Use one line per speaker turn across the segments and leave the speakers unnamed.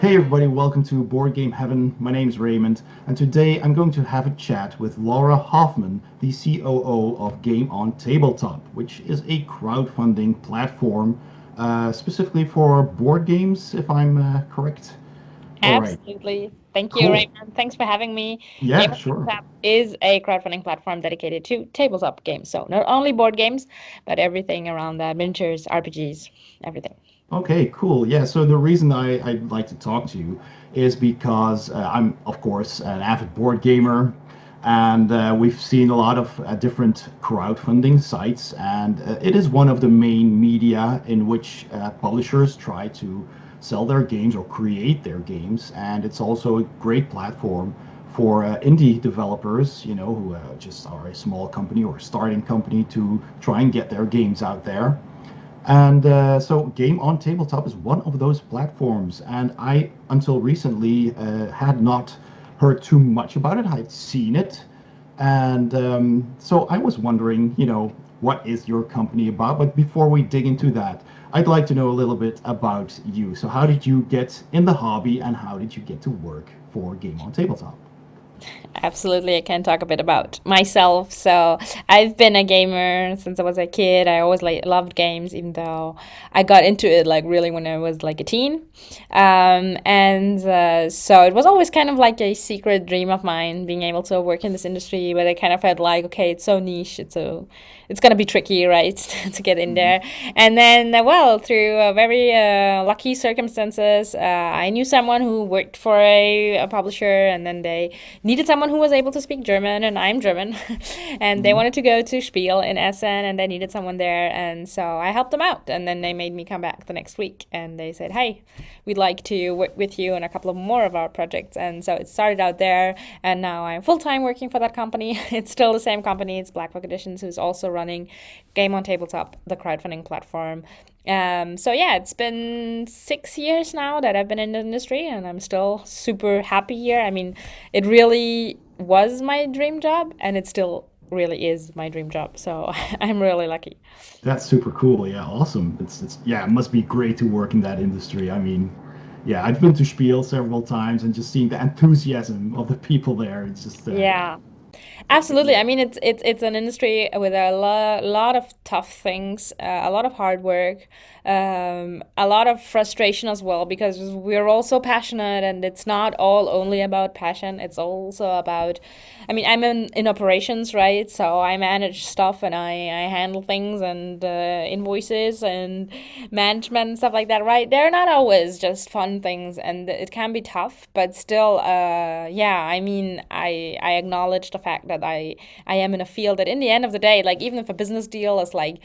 Hey everybody, welcome to Board Game Heaven. My name's Raymond, and today I'm going to have a chat with Laura Hoffmann, the COO of Game on Tabletop, which is a crowdfunding platform specifically for board games, if I'm correct. All right,
Absolutely. Thank you,
cool.
Raymond. Thanks for having me. Game
Yeah,
of
sure.
Tabletop is a crowdfunding platform dedicated to tabletop games. So not only board games, but everything around that, miniatures, RPGs, everything.
Okay, cool. Yeah, so the reason I'd like to talk to you is because I'm, of course, an avid board gamer, and we've seen a lot of different crowdfunding sites, and it is one of the main media in which publishers try to sell their games or create their games, and it's also a great platform for indie developers, who just are a small company or starting company to try and get their games out there. And so, Game on Tabletop is one of those platforms. And I, until recently, had not heard too much about it. I'd seen it. And so I was wondering, what is your company about? But before we dig into that, I'd like to know a little bit about you. So, how did you get in the hobby and how did you get to work for Game on Tabletop?
Absolutely, I can talk a bit about myself. So, I've been a gamer since I was a kid. I always loved games, even though I got into it like really when I was like a teen. And so it was always kind of like a secret dream of mine being able to work in this industry. But I kind of felt like, okay, it's so niche, it's gonna be tricky, right, to get in
Mhm.
there. And then, well, through very lucky circumstances, I knew someone who worked for a publisher, and then they needed someone who was able to speak German, and I'm German. And they
Mhm.
wanted to go to Spiel in Essen, and they needed someone there. And so I helped them out. And then they made me come back the next week, and they said, hey, we'd like to work with you on a couple of more of our projects. And so it started out there, and now I'm full time working for that company. It's still the same company. It's Black Book Editions, who's also running Game on Tabletop, the crowdfunding platform. So yeah, it's been 6 years now that I've been in the industry, and I'm still super happy here. I mean, it really was my dream job, and it still really is my dream job. So I'm really lucky.
That's super cool. Yeah, awesome. It's yeah, it must be great to work in that industry. I mean, yeah, I've been to Spiel several times and just seeing the enthusiasm of the people there. It's just
Yeah. Absolutely.
yeah.
I mean, it's an industry with a lot of tough things, a lot of hard work, a lot of frustration as well, because we're all so passionate, and it's not all only about passion. It's also about, I mean, I'm in operations, right? So I manage stuff, and I handle things, and invoices and management and stuff like that, right? They're not always just fun things, and it can be tough, but still, yeah, I mean, I acknowledge the fact that I am in a field that in the end of the day, like even if a business deal is like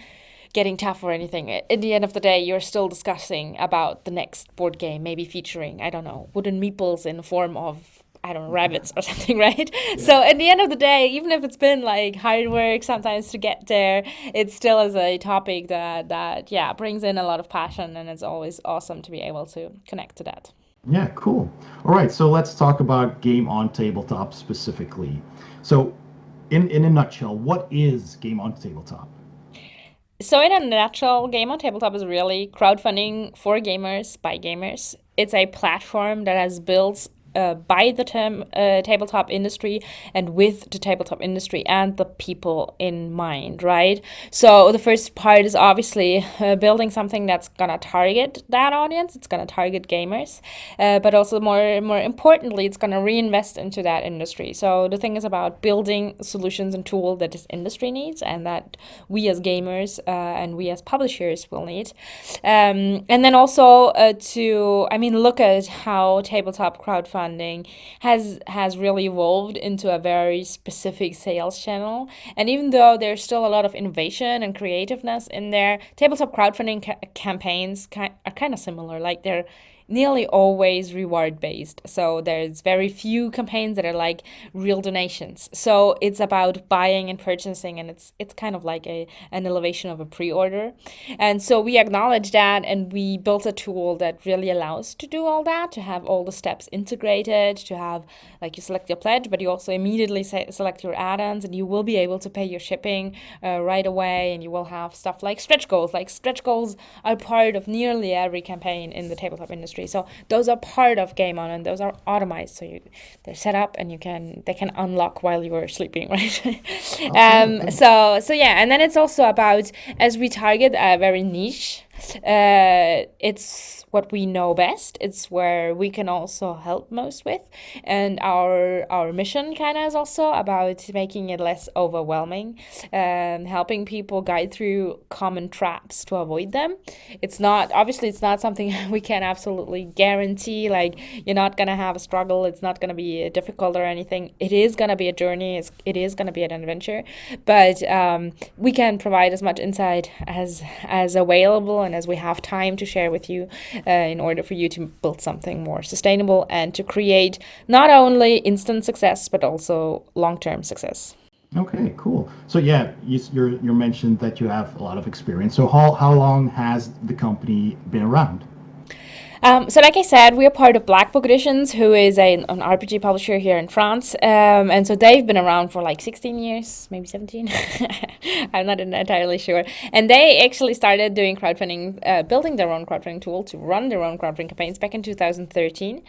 getting tough or anything, in the end of the day, you're still discussing about the next board game, maybe featuring, I don't know, wooden meeples in the form of, I don't know, rabbits or something, right?
Yeah.
So at the end of the day, even if it's been like hard work sometimes to get there, it still is a topic that yeah, brings in a lot of passion, and it's always awesome to be able to connect to that.
Yeah, cool. All right, so let's talk about Game on Tabletop specifically. So, in a nutshell, what is Game on Tabletop?
So, in a nutshell, Game on Tabletop is really crowdfunding for gamers by gamers. It's a platform that has built by the tabletop industry and with the tabletop industry and the people in mind, right? So the first part is obviously building something that's gonna target that audience. It's gonna target gamers, but also more importantly, it's gonna reinvest into that industry. So the thing is about building solutions and tools that this industry needs, and that we as gamers and we as publishers will need. And then also I mean, look at how tabletop crowdfunding has really evolved into a very specific sales channel. And even though there's still a lot of innovation and creativeness in there, tabletop crowdfunding campaigns are kind of similar. Like they're nearly always reward based. So there's very few campaigns that are like real donations. So it's about buying and purchasing, and it's kind of like an elevation of a pre-order. And so we acknowledge that, and we built a tool that really allows to do all that, to have all the steps integrated, to have like you select your pledge, but you also immediately select your add-ons, and you will be able to pay your shipping right away, and you will have stuff like stretch goals. Like stretch goals are part of nearly every campaign in the tabletop industry. industry. So those are part of Game On, and those are automized. So they're set up, and they can unlock while you are sleeping, right?
Okay, okay.
So yeah, and then it's also about, as we target a very niche, it's what we know best. It's where we can also help most with, and our mission kind of is also about making it less overwhelming, helping people guide through common traps to avoid them. It's not something we can absolutely guarantee. Like, you're not gonna have a struggle. It's not gonna be difficult or anything. It is gonna be a journey. It is gonna be an adventure, but we can provide as much insight as available and as we have time to share with you, in order for you to build something more sustainable and to create not only instant success but also long-term success.
Okay, cool. So yeah, you mentioned that you have a lot of experience. So how long has the company been around?
So like I said, we are part of Black Book Editions, who is an RPG publisher here in France. And so they've been around for like 16 years, maybe 17. I'm not entirely sure. And they actually started doing crowdfunding, building their own crowdfunding tool to run their own crowdfunding campaigns back in 2013.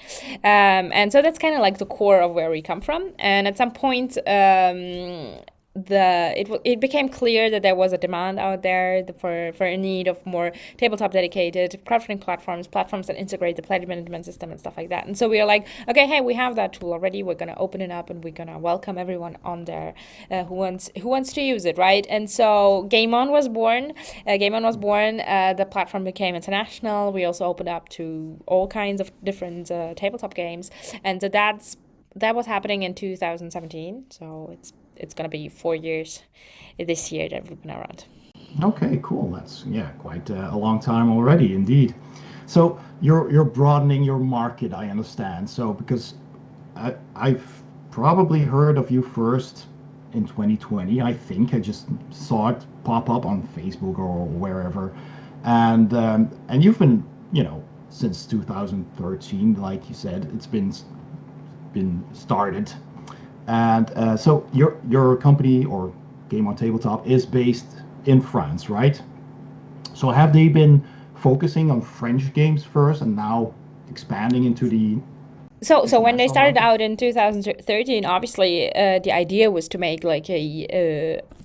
And so that's kind of like the core of where we come from. And at some point, it became clear that there was a demand out there for a need of more tabletop dedicated crowdfunding platforms that integrate the player management system and stuff like that. And so we are like, okay, hey, we have that tool already. We're gonna open it up and we're gonna welcome everyone on there who wants to use it, right? And so Game On was born. The platform became international. We also opened up to all kinds of different tabletop games, and so that was happening in 2017. So it's gonna be 4 years this year that we've been around.
Okay, cool. That's yeah, quite a long time already, indeed. So you're broadening your market, I understand. So because I've probably heard of you first in 2020. I think I just saw it pop up on Facebook or wherever, and you've been, since 2013, like you said, it's been started. And so your company or Game on Tabletop is based in France, right? So have they been focusing on French games first and now expanding into the
So when they
international
started
market?
out in 2013, obviously the idea was to make like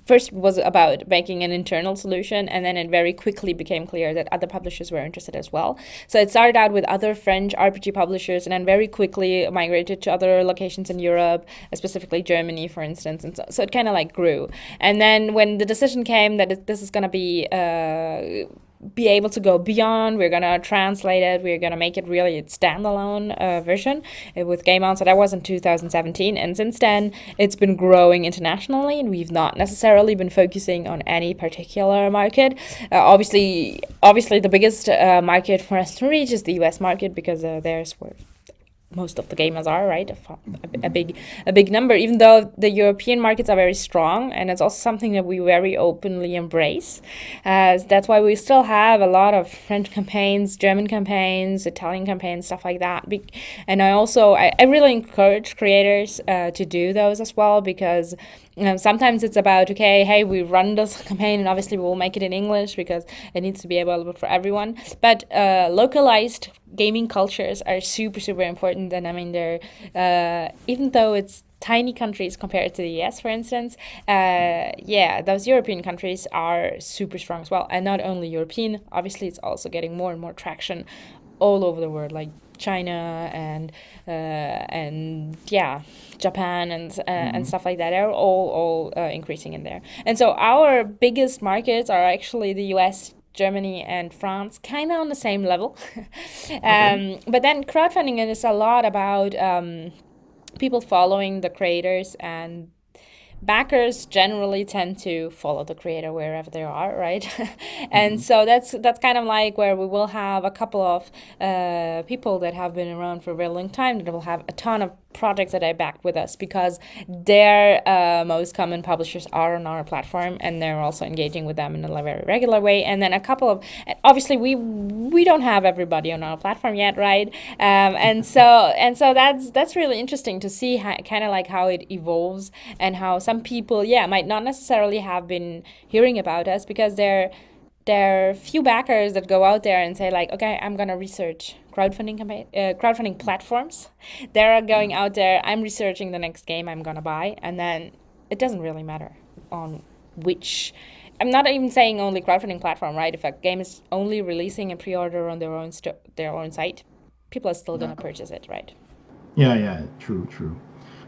first was about making an internal solution, and then it very quickly became clear that other publishers were interested as well. So it started out with other French RPG publishers, and then very quickly migrated to other locations in Europe, specifically Germany, for instance. And so it kind of like grew. And then when the decision came that this is going to be able to go beyond. We're gonna translate it. We're gonna make it really a standalone version with Game On. So that was in 2017, and since then it's been growing internationally, and we've not necessarily been focusing on any particular market. Obviously, the biggest market for us to reach is the U.S. market, because there's where most of the gamers are, right? A big number, even though the European markets are very strong, and it's also something that we very openly embrace. That's why we still have a lot of French campaigns, German campaigns, Italian campaigns, stuff like that. And I really encourage creators to do those as well, because sometimes it's about, okay, hey, we run this campaign, and obviously we will make it in English because it needs to be available for everyone. But localized gaming cultures are super, super important. And I mean, they're even though it's tiny countries compared to the US, for instance, those European countries are super strong as well. And not only European, obviously, it's also getting more and more traction all over the world, like China and yeah, Japan and stuff like that. They're all increasing in there. And so our biggest markets are actually the US, Germany, and France, kind of on the same level.
Okay.
But then crowdfunding is a lot about people following the creators, and backers generally tend to follow the creator wherever they are, right? And
Hmm.
so that's kind of like where we will have a couple of people that have been around for a very long time that will have a ton of projects that I backed with us, because their most common publishers are on our platform, and they're also engaging with them in a very regular way. And then a couple of, obviously we don't have everybody on our platform yet, right? And so that's really interesting to see kind of like how it evolves, and how some people, yeah, might not necessarily have been hearing about us, because there are few backers that go out there and say like, okay, I'm gonna research crowdfunding platforms. They're going out there. I'm researching the next game I'm gonna buy, and then it doesn't really matter on which. I'm not even saying only crowdfunding platform, right? If a game is only releasing a pre-order on their own site, people are still gonna purchase it, right?
Yeah, yeah, true, true.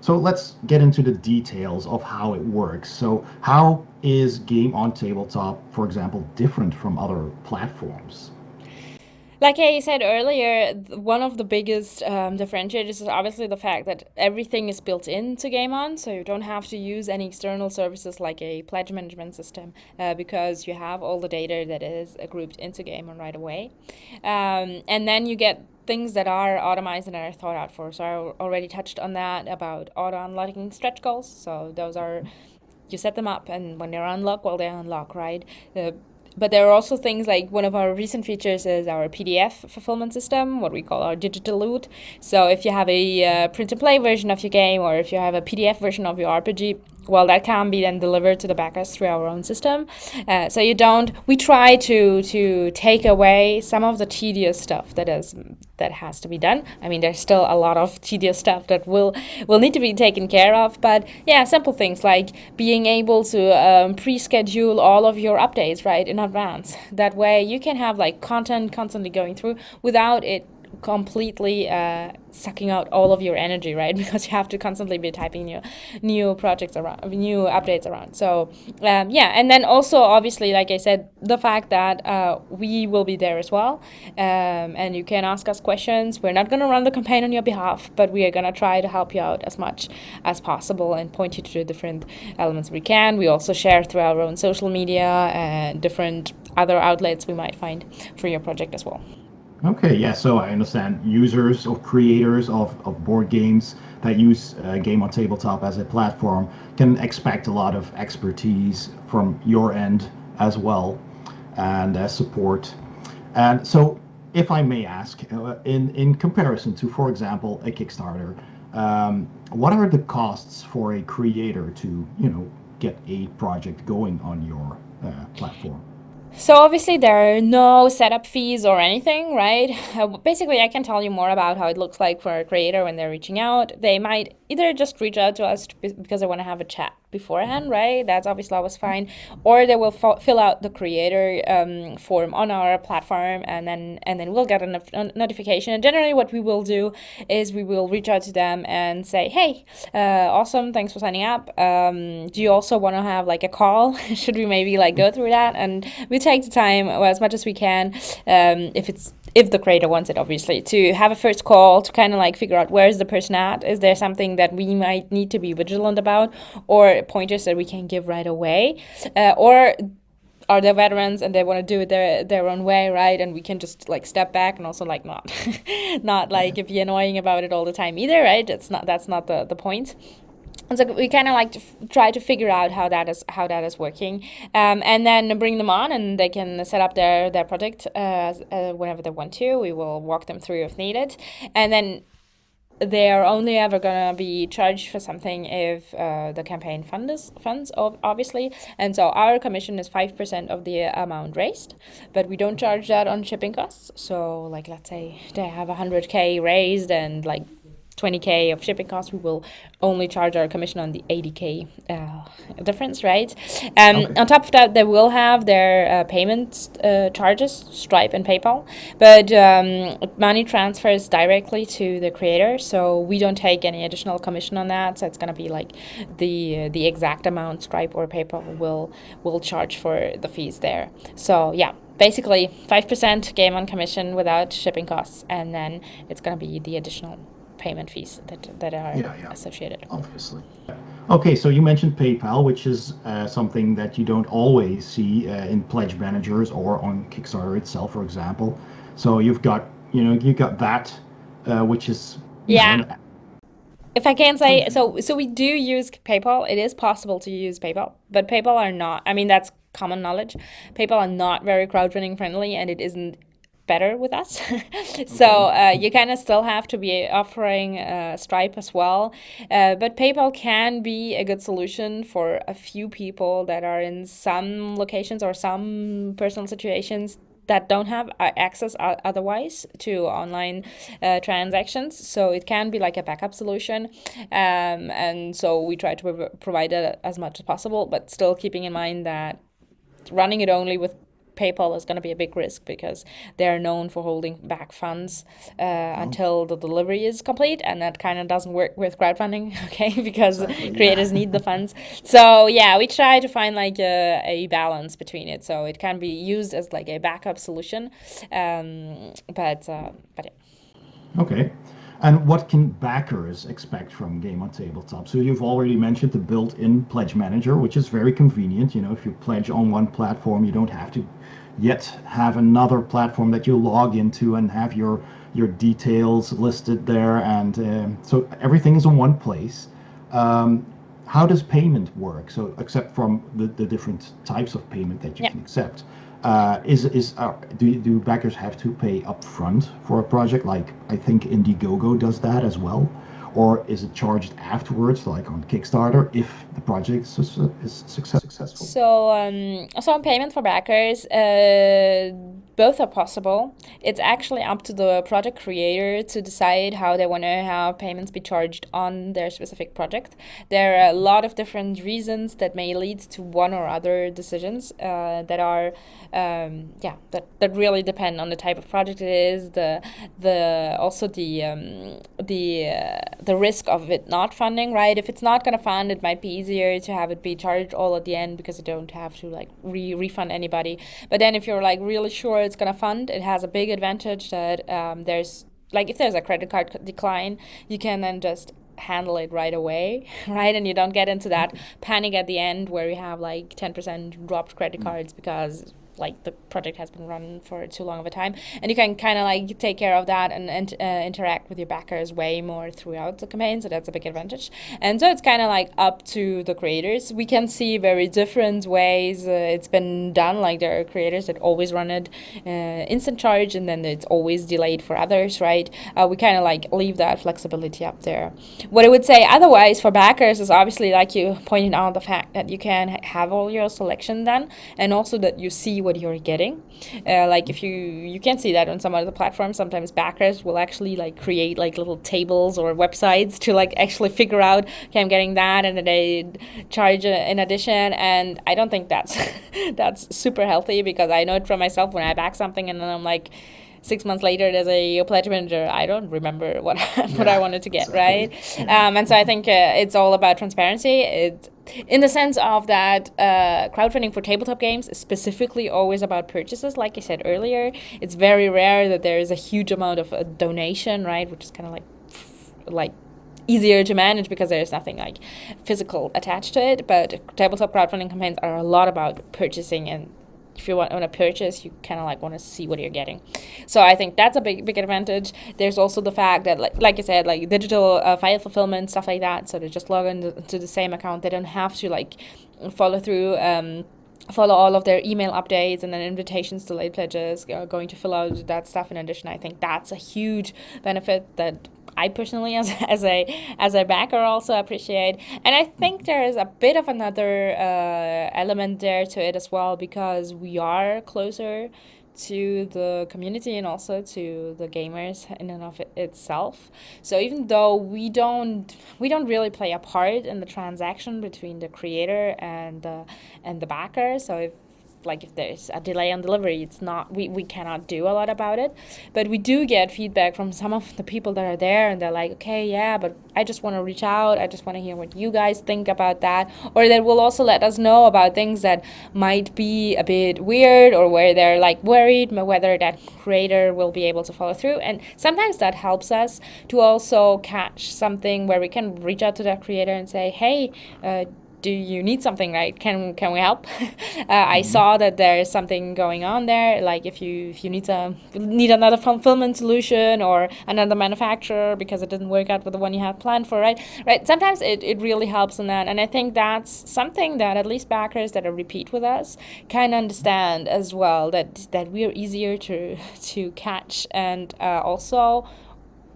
So let's get into the details of how it works. So, how is Game on Tabletop, for example, different from other platforms?
Like I said earlier, one of the biggest differentiators is obviously the fact that everything is built into Game On, so you don't have to use any external services like a pledge management system because you have all the data that is grouped into Game On right away. And then you get things that are automized and are thought out for. So I already touched on that about auto unlocking stretch goals. So those are, you set them up, and when they're unlocked, well, they unlock, right? But there are also things like one of our recent features is our PDF fulfillment system, what we call our digital loot. So if you have a print and play version of your game, or if you have a PDF version of your RPG, well, that can be then delivered to the backers through our own system. So you don't. We try to take away some of the tedious stuff that has to be done. I mean, there's still a lot of tedious stuff that will need to be taken care of. But yeah, simple things like being able to pre-schedule all of your updates right in advance. That way, you can have like content constantly going through without it completely sucking out all of your energy, right? Because you have to constantly be typing new projects around, new updates around. So yeah, and then also obviously, like I said, the fact that we will be there as well, and you can ask us questions. We're not going to run the campaign on your behalf, but we are going to try to help you out as much as possible and point you to the different elements we can. We also share through our own social media and different other outlets we might find for your project as well.
Okay, yeah, so I understand users or creators of board games that use Game on Tabletop as a platform can expect a lot of expertise from your end as well and support. And so, if I may ask, in comparison to, for example, a Kickstarter, what are the costs for a creator to, get a project going on your platform?
So obviously there are no setup fees or anything, right? Basically, I can tell you more about how it looks like for a creator when they're reaching out. They might either just reach out to us because they want to have a chat beforehand, right? That's obviously always fine. Or they will fill out the creator form on our platform, and then we'll get a notification. And generally, what we will do is we will reach out to them and say, "Hey, awesome, thanks for signing up. Do you also want to have like a call? Should we maybe like go through that?" And we take the time as much as we can, if the creator wants it, obviously, to have a first call to kind of like figure out where is the person at. Is there something that we might need to be vigilant about, or pointers that we can give right away, or are they veterans and they want to do it their own way, right? And we can just like step back and also like not not like be annoying about it all the time either, right? That's not the point. And so we kind of like to try to figure out how that is working, and then bring them on, and they can set up their project whenever they want to. We will walk them through if needed, and then they are only ever gonna be charged for something if the campaign funds obviously, and so our commission is 5% of the amount raised, but we don't charge that on shipping costs. So like let's say they have 100K raised and like 20K of shipping costs, we will only charge our commission on the 80K difference, right?
Okay.
On top of that, they will have their payment charges, Stripe and PayPal, but money transfers directly to the creator, so we don't take any additional commission on that. So it's gonna be like the exact amount Stripe or PayPal will charge for the fees there. So yeah. Basically, 5% game on commission without shipping costs, and then it's going to be the additional payment fees that are
Yeah, yeah,
associated.
obviously. Okay, so you mentioned PayPal, which is something that you don't always see in pledge managers or on Kickstarter itself, for example. So you got that, which is,
Yeah.
an,
If I can say, so we do use PayPal. It is possible to use PayPal, but PayPal are not. I mean, that's common knowledge. PayPal are not very crowdfunding friendly, and it isn't better with us. So you kind of still have to be offering Stripe as well. But PayPal can be a good solution for a few people that are in some locations or some personal situations that don't have access otherwise to online transactions. So it can be like a backup solution. And so we try to provide it as much as possible, but still keeping in mind that running it only with PayPal is going to be a big risk because they're known for holding back funds until the delivery is complete, and that kind of doesn't work with crowdfunding, okay? Because
Exactly.
creators
Yeah.
need the funds. So yeah, we try to find like a balance between it, so it can be used as like a backup solution, but yeah.
Okay. And what can backers expect from Game on Tabletop? So you've already mentioned the built-in pledge manager, which is very convenient. You know, if you pledge on one platform, you don't have to yet have another platform that you log into and have your details listed there. And so everything is in one place. Um, how does payment work? So except from the different types of payment that you
Yeah.
can accept, do backers have to pay upfront for a project? Like I think Indiegogo does that as well, or is it charged afterwards, like on Kickstarter, if the project is successful?
So on payment for backers, both are possible. It's actually up to the project creator to decide how they want to have payments be charged on their specific project. There are a lot of different reasons that may lead to one or other decisions that are, that really depend on the type of project it is, the also the risk of it not funding, right? If it's not going to fund, it might be easier to have it be charged all at the end because you don't have to like refund anybody. But then if you're like really sure it's going to fund, it has a big advantage that there's like if there's a credit card decline, you can then just handle it right away, right? And you don't get into that panic at the end where you have like 10% dropped credit cards because like the project has been run for too long of a time, and you can kind of like take care of that and interact with your backers way more throughout the campaign, so that's a big advantage. And so it's kind of like up to the creators. We can see very different ways it's been done. Like there are creators that always run it instant charge, and then it's always delayed for others, right? We kind of like leave that flexibility up there. What I would say otherwise for backers is obviously, like you pointed out, the fact that you can have all your selection done, and also that you see what you're getting. Like if you can see that on some other platforms, sometimes backers will actually like create like little tables or websites to like actually figure out, okay, I'm getting that, and then they charge in addition. And I don't think that's that's super healthy, because I know it from myself when I back something and then I'm like 6 months later there's a pledge manager, I don't remember what what I wanted to get,
Exactly.
right?
Yeah.
And so I think it's all about transparency. It's in the sense of that crowdfunding for tabletop games is specifically always about purchases. Like I said earlier, it's very rare that there is a huge amount of a donation, right? Which is kind of like easier to manage because there's nothing like physical attached to it. But tabletop crowdfunding campaigns are a lot about purchasing, and if you want to purchase, you kind of like want to see what you're getting. So I think that's a big advantage. There's also the fact that like I said, like digital file fulfillment, stuff like that, so they just log into the same account. They don't have to like follow through follow all of their email updates and then invitations to late pledges, going to fill out that stuff. In addition, I think that's a huge benefit that I personally, as a backer, also appreciate. And I think there is a bit of another element there to it as well, because we are closer to the community and also to the gamers in and of itself. So even though we don't really play a part in the transaction between the creator and the backer. So if there's a delay on delivery, it's not we cannot do a lot about it. But we do get feedback from some of the people that are there, and they're like, okay, yeah, but I just want to reach out, I just want to hear what you guys think about that. Or they will also let us know about things that might be a bit weird, or where they're like worried whether that creator will be able to follow through. And sometimes that helps us to also catch something where we can reach out to that creator and say, hey, do you need something, right? Can we help? I saw that there's something going on there. Like if you need another fulfillment solution or another manufacturer because it didn't work out with the one you had planned for, right? Right. Sometimes it really helps in that, and I think that's something that at least backers that are repeat with us kind of understand as well. That we are easier to catch, and also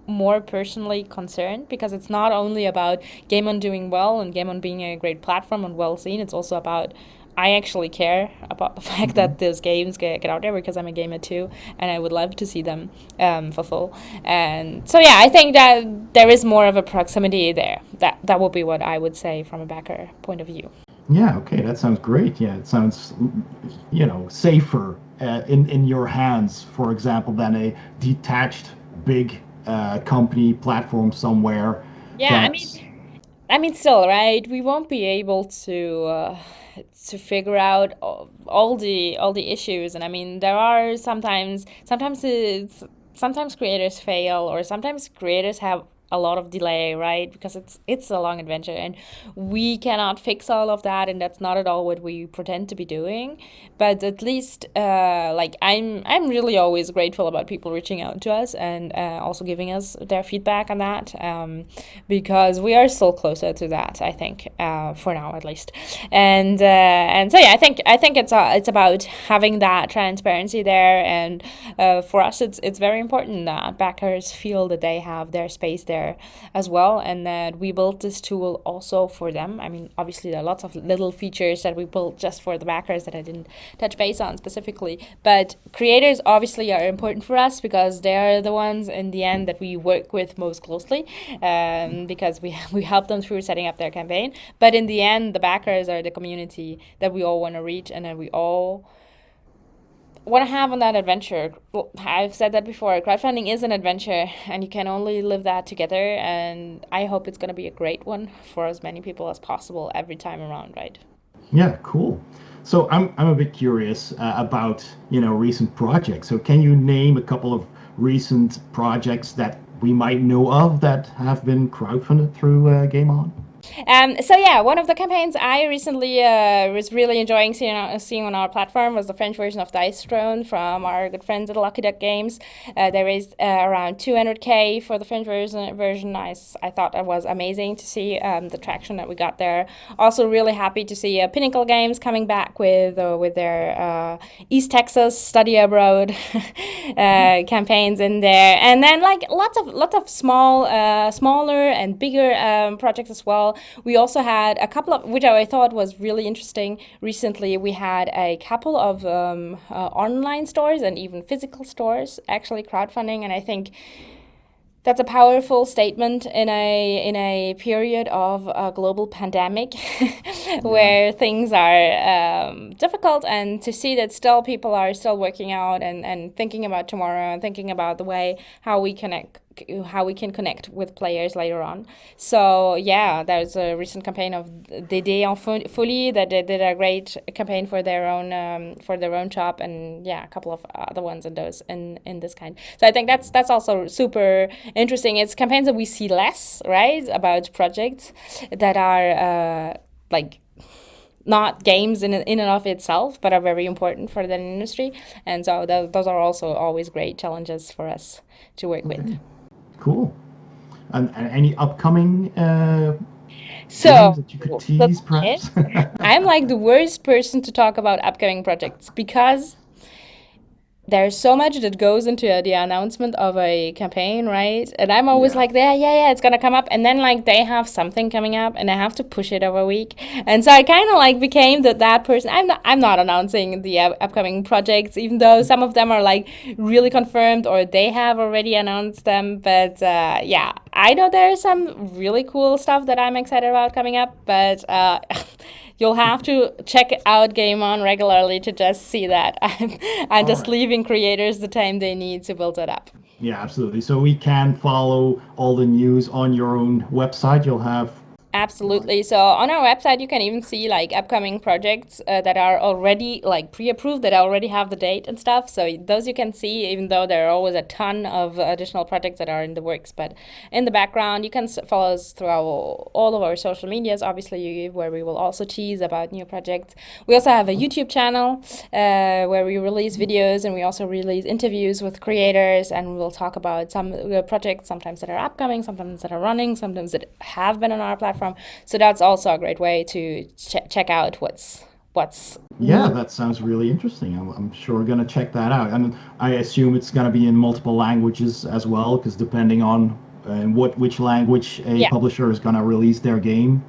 more personally concerned, because it's not only about Game On doing well and Game On being a great platform and well seen. It's also about I actually care about the fact
Hmm.
that those games get out there because I'm a gamer too, and I would love to see them fulfill. And so yeah, I think that there is more of a proximity there. That would be what I would say from a backer point of view.
Yeah, okay, that sounds great. Yeah, it sounds, safer in your hands, for example, than a detached big company platform somewhere
Yeah,
that's.
I mean, still, right? We won't be able to figure out all the issues, and I mean, there are sometimes creators fail, or sometimes creators have a lot of delay, right? Because it's a long adventure, and we cannot fix all of that, and that's not at all what we pretend to be doing. But at least, like I'm really always grateful about people reaching out to us and also giving us their feedback on that. Because we are still closer to that, I think, for now at least. And so yeah, I think it's about having that transparency there, and for us, it's very important that backers feel that they have their space there as well, and that we built this tool also for them. I mean, obviously there are lots of little features that we built just for the backers that I didn't touch base on specifically, but creators obviously are important for us because they are the ones in the end that we work with most closely, because we help them through setting up their campaign. But in the end, the backers are the community that we all want to reach and that we all want to have on that adventure. Well, I've said that before. Crowdfunding is an adventure, and you can only live that together. And I hope it's going to be a great one for as many people as possible every time around, right?
Yeah, cool. So I'm a bit curious about recent projects. So can you name a couple of recent projects that we might know of that have been crowdfunded through Game On?
So yeah, one of the campaigns I recently was really enjoying seeing on our platform was the French version of Dice Throne from our good friends at Lucky Duck Games. They raised around 200K for the French version. I thought it was amazing to see the traction that we got there. Also, really happy to see Pinnacle Games coming back with their East Texas study abroad campaigns in there, and then like lots of smaller and bigger projects as well. We also had a couple of, which I thought was really interesting. Recently, we had a couple of online stores and even physical stores actually crowdfunding, and I think that's a powerful statement in a period of a global pandemic
Yeah.
where things are difficult, and to see that still people are still working out and thinking about tomorrow and thinking about the way how we can connect with players later on. So yeah, there's a recent campaign of Dédé en Folie that they did a great campaign for their own shop, and yeah, a couple of other ones in those in this kind. So I think that's also super interesting. It's campaigns that we see less, right, about projects that are like not games in and of itself, but are very important for the industry. And so those are also always great challenges for us to work with.
Okay. Cool. And any upcoming
So
games that you could
the
tease,
thing
perhaps?
is, I'm like the worst person to talk about upcoming projects because there's so much that goes into the announcement of a campaign, right? And I'm always
Yeah.
like, yeah, it's gonna come up, and then like they have something coming up, and I have to push it over a week, and so I kind of like became that person. I'm not announcing the upcoming projects, even though some of them are like really confirmed or they have already announced them. But yeah, I know there's some really cool stuff that I'm excited about coming up, but you'll have to check out Game On regularly to just see that. I'm
All
just
right.
leaving creators the time they need to build it up.
Yeah, absolutely. So we can follow all the news on your own website. You'll have like.
Absolutely. So on our website, you can even see like upcoming projects that are already like pre-approved, that already have the date and stuff. So those you can see, even though there are always a ton of additional projects that are in the works. But in the background, you can follow us through all of our social medias, obviously, where we will also tease about new projects. We also have a YouTube channel where we release videos, and we also release interviews with creators, and we'll talk about some projects, sometimes that are upcoming, sometimes that are running, sometimes that have been on our platform. So that's also a great way to check out what's
Yeah,
new.
that sounds really interesting. I'm sure we're gonna check that out, and I assume it's gonna be in multiple languages as well, because depending on which language a
Yeah.
publisher is gonna release their game.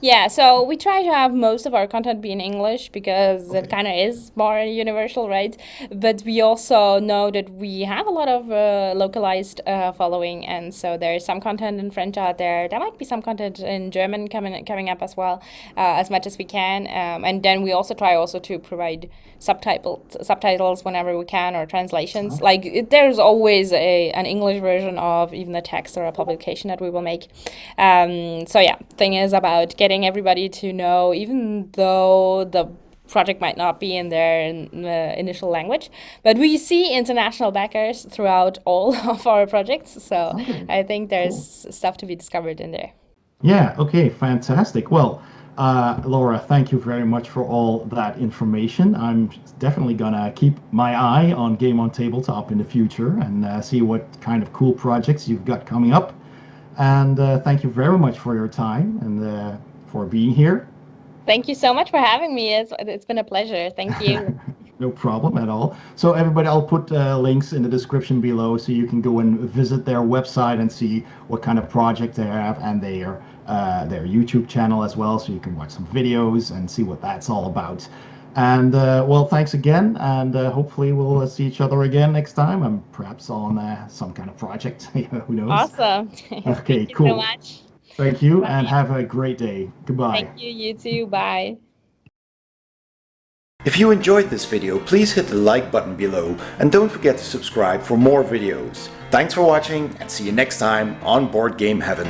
Yeah, so we try to have most of our content be in English because it
Okay.
kind of is more universal, right? But we also know that we have a lot of localized following, and so there's some content in French out there. There might be some content in German coming up as well, as much as we can. And then we also try also to provide subtitles whenever we can, or translations.
Uh-huh.
There's always an English version of even a text or a publication that we will make. So yeah, thing is about getting everybody to know, even though the project might not be in their initial language, but we see international backers throughout all of our projects. So
Okay.
I think
Cool.
there's stuff to be discovered in there.
Yeah, okay, fantastic. Well, Laura, thank you very much for all that information. I'm definitely gonna keep my eye on Game on Tabletop in the future and see what kind of cool projects you've got coming up. And thank you very much for your time and for being here.
Thank you so much for having me. It's been a pleasure. Thank you.
No problem at all. So everybody, I'll put links in the description below so you can go and visit their website and see what kind of project they have and their YouTube channel as well, so you can watch some videos and see what that's all about. And well, thanks again, and hopefully we'll see each other again next time, and perhaps on some kind of project. Who knows?
Awesome. Thank
Okay,
you so
cool.
much.
Thank you, and
Bye.
have a great day.
Thank
Goodbye.
you. You too. Bye.
If you enjoyed this video, please hit the like button below and don't forget to subscribe for more videos. Thanks for watching and see you next time on Board Game Heaven.